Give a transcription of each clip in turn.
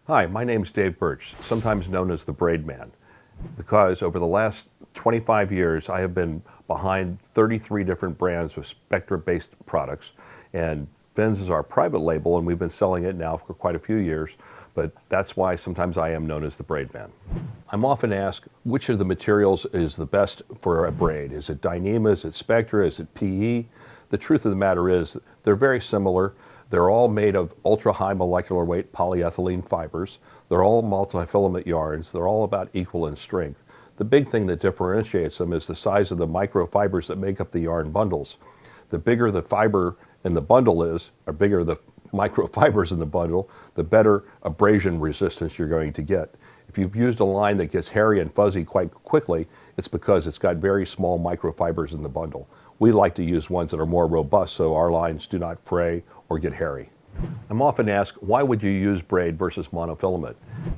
Hi, my name's Dave Burch, sometimes known as the Braidman, because over the last 25 years I have been behind 33 different brands of Spectra-based products, and FINS is our private label and we've been selling it now for quite a few years, but that's why sometimes I am known as the Braidman. I'm often asked which of the materials is the best for a braid. Is it Dyneema, is it Spectra, is it PE? The truth of the matter is they're very similar. They're all made of ultra-high molecular weight polyethylene fibers. They're all multi-filament yarns. They're all about equal in strength. The big thing that differentiates them is the size of the microfibers that make up the yarn bundles. The bigger the fiber in the bundle is, or bigger the microfibers in the bundle, the better abrasion resistance you're going to get. If you've used a line that gets hairy and fuzzy quite quickly, it's because it's got very small microfibers in the bundle. We like to use ones that are more robust so our lines do not fray or get hairy. I'm often asked, why would you use braid versus monofilament?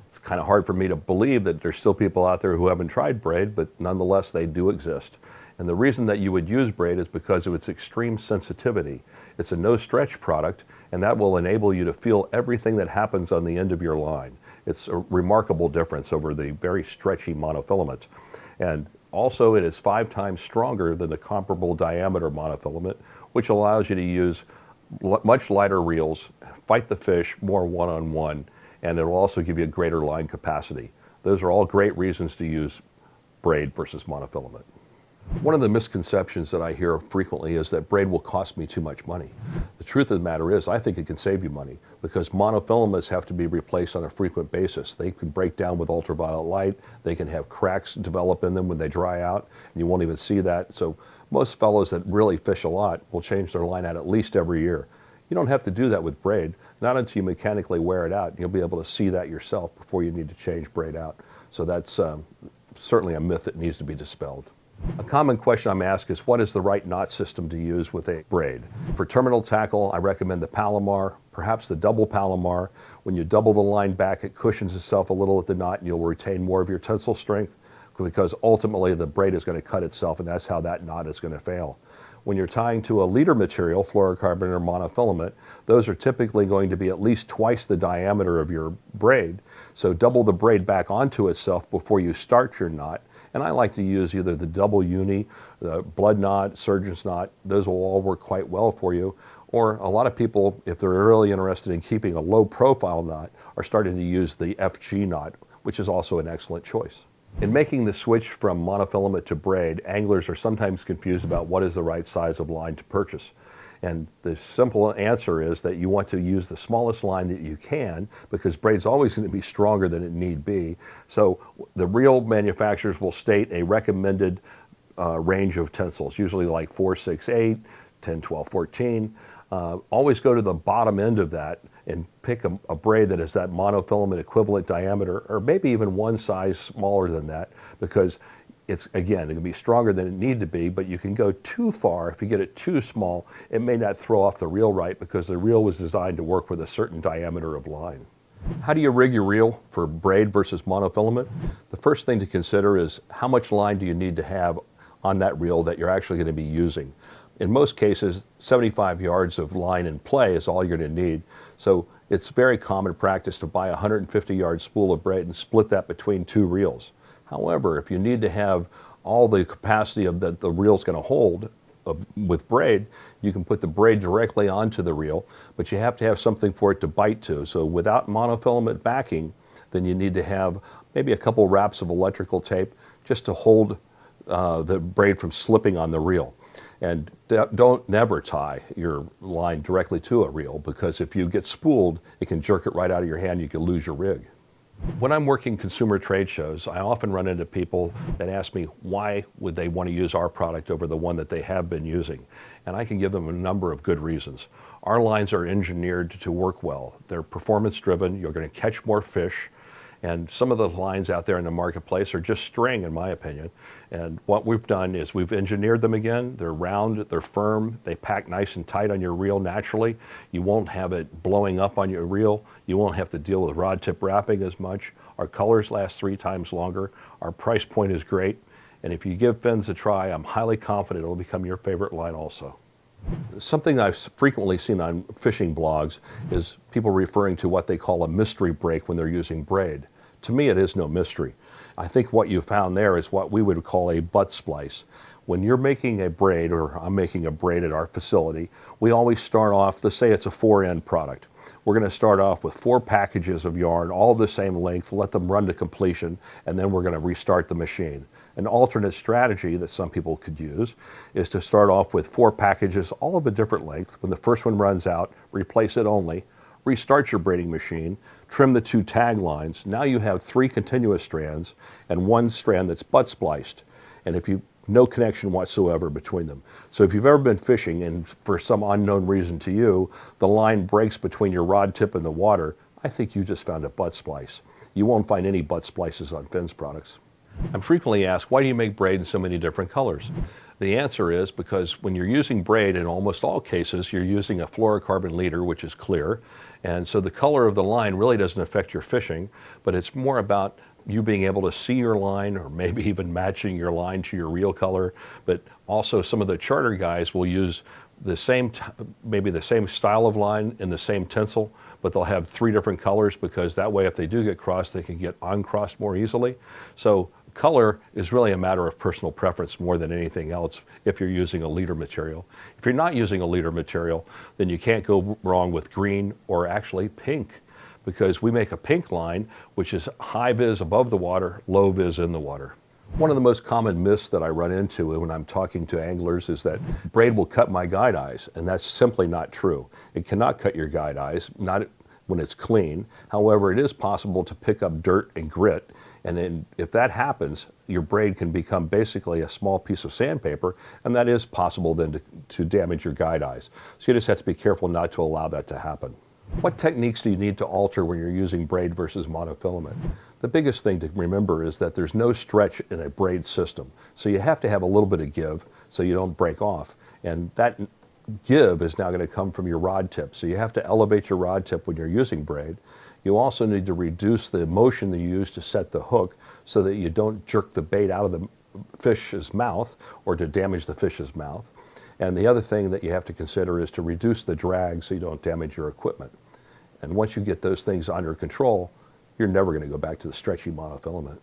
It's kind of hard for me to believe that there's still people out there who haven't tried braid, but nonetheless they do exist. And the reason that you would use braid is because of its extreme sensitivity. It's a no-stretch product, and that will enable you to feel everything that happens on the end of your line. It's a remarkable difference over the very stretchy monofilament. And also it is 5 times stronger than the comparable diameter monofilament, which allows you to use much lighter reels, fight the fish more one-on-one, and it will also give you a greater line capacity. Those are all great reasons to use braid versus monofilament. One of the misconceptions that I hear frequently is that braid will cost me too much money. The truth of the matter is I think it can save you money because monofilaments have to be replaced on a frequent basis. They can break down with ultraviolet light, they can have cracks develop in them when they dry out, and you won't even see that. So most fellows that really fish a lot will change their line out at least every year. You don't have to do that with braid, not until you mechanically wear it out, and you'll be able to see that yourself before you need to change braid out. So that's certainly a myth that needs to be dispelled. A common question I'm asked is what is the right knot system to use with a braid? For terminal tackle, I recommend the Palomar, perhaps the double Palomar. When you double the line back, it cushions itself a little at the knot and you'll retain more of your tensile strength because ultimately the braid is going to cut itself and that's how that knot is going to fail. When you're tying to a leader material, fluorocarbon or monofilament, those are typically going to be at least twice the diameter of your braid. So double the braid back onto itself before you start your knot. And I like to use either the double uni, the blood knot, surgeon's knot. Those will all work quite well for you. Or a lot of people, if they're really interested in keeping a low profile knot, are starting to use the FG knot, which is also an excellent choice. In making the switch from monofilament to braid, anglers are sometimes confused about what is the right size of line to purchase. And the simple answer is that you want to use the smallest line that you can because braid's always going to be stronger than it need be. So the reel manufacturers will state a recommended range of tensils, usually like 4, 6, 8, 10, 12, 14. Always go to the bottom end of that and pick a braid that is that monofilament equivalent diameter, or maybe even one size smaller than that, because it's, again, it can be stronger than it need to be, but you can go too far. If you get it too small, it may not throw off the reel right because the reel was designed to work with a certain diameter of line. How do you rig your reel for braid versus monofilament? The first thing to consider is how much line do you need to have on that reel that you're actually going to be using. In most cases, 75 yards of line in play is all you're going to need. So it's very common practice to buy a 150-yard spool of braid and split that between 2 reels. However, if you need to have all the capacity of that the reel's going to hold with braid, you can put the braid directly onto the reel, but you have to have something for it to bite to. So without monofilament backing, then you need to have maybe a couple wraps of electrical tape just to hold the braid from slipping on the reel. And don't never tie your line directly to a reel because if you get spooled, it can jerk it right out of your hand, you can lose your rig. When I'm working consumer trade shows, I often run into people that ask me why would they want to use our product over the one that they have been using. And I can give them a number of good reasons. Our lines are engineered to work well. They're performance driven, you're going to catch more fish. And some of the lines out there in the marketplace are just string, in my opinion. And what we've done is we've engineered them again. They're round, they're firm, they pack nice and tight on your reel naturally. You won't have it blowing up on your reel. You won't have to deal with rod tip wrapping as much. Our colors last 3 times longer. Our price point is great. And if you give FINS a try, I'm highly confident it'll become your favorite line also. Something I've frequently seen on fishing blogs is people referring to what they call a mystery break when they're using braid. To me, it is no mystery. I think what you found there is what we would call a butt splice. When you're making a braid, or I'm making a braid at our facility, we always start off, let's say it's a 4-end product. We're going to start off with 4 packages of yarn, all the same length, let them run to completion, and then we're going to restart the machine. An alternate strategy that some people could use is to start off with 4 packages, all of a different length. When the first one runs out, replace it only, restart your braiding machine, trim the 2 tag lines. Now you have 3 continuous strands and 1 strand that's butt spliced. And if you no connection whatsoever between them. So if you've ever been fishing and for some unknown reason to you, the line breaks between your rod tip and the water, I think you just found a butt splice. You won't find any butt splices on FINS products. I'm frequently asked, why do you make braid in so many different colors? The answer is because when you're using braid, in almost all cases, you're using a fluorocarbon leader, which is clear. And so the color of the line really doesn't affect your fishing, but it's more about you being able to see your line, or maybe even matching your line to your reel color. But also some of the charter guys will use the same, maybe the same style of line and the same tinsel, but they'll have 3 different colors, because that way if they do get crossed, they can get uncrossed more easily. So color is really a matter of personal preference more than anything else if you're using a leader material. If you're not using a leader material, then you can't go wrong with green or actually pink, because we make a pink line, which is high vis above the water, low vis in the water. One of the most common myths that I run into when I'm talking to anglers is that braid will cut my guide eyes, and that's simply not true. It cannot cut your guide eyes, not when it's clean. However, it is possible to pick up dirt and grit, and then if that happens, your braid can become basically a small piece of sandpaper, and that is possible then to damage your guide eyes. So you just have to be careful not to allow that to happen. What techniques do you need to alter when you're using braid versus monofilament? The biggest thing to remember is that there's no stretch in a braid system. So you have to have a little bit of give so you don't break off. And that give is now going to come from your rod tip. So you have to elevate your rod tip when you're using braid. You also need to reduce the motion that you use to set the hook so that you don't jerk the bait out of the fish's mouth or to damage the fish's mouth. And the other thing that you have to consider is to reduce the drag so you don't damage your equipment. And once you get those things under control, you're never going to go back to the stretchy monofilament.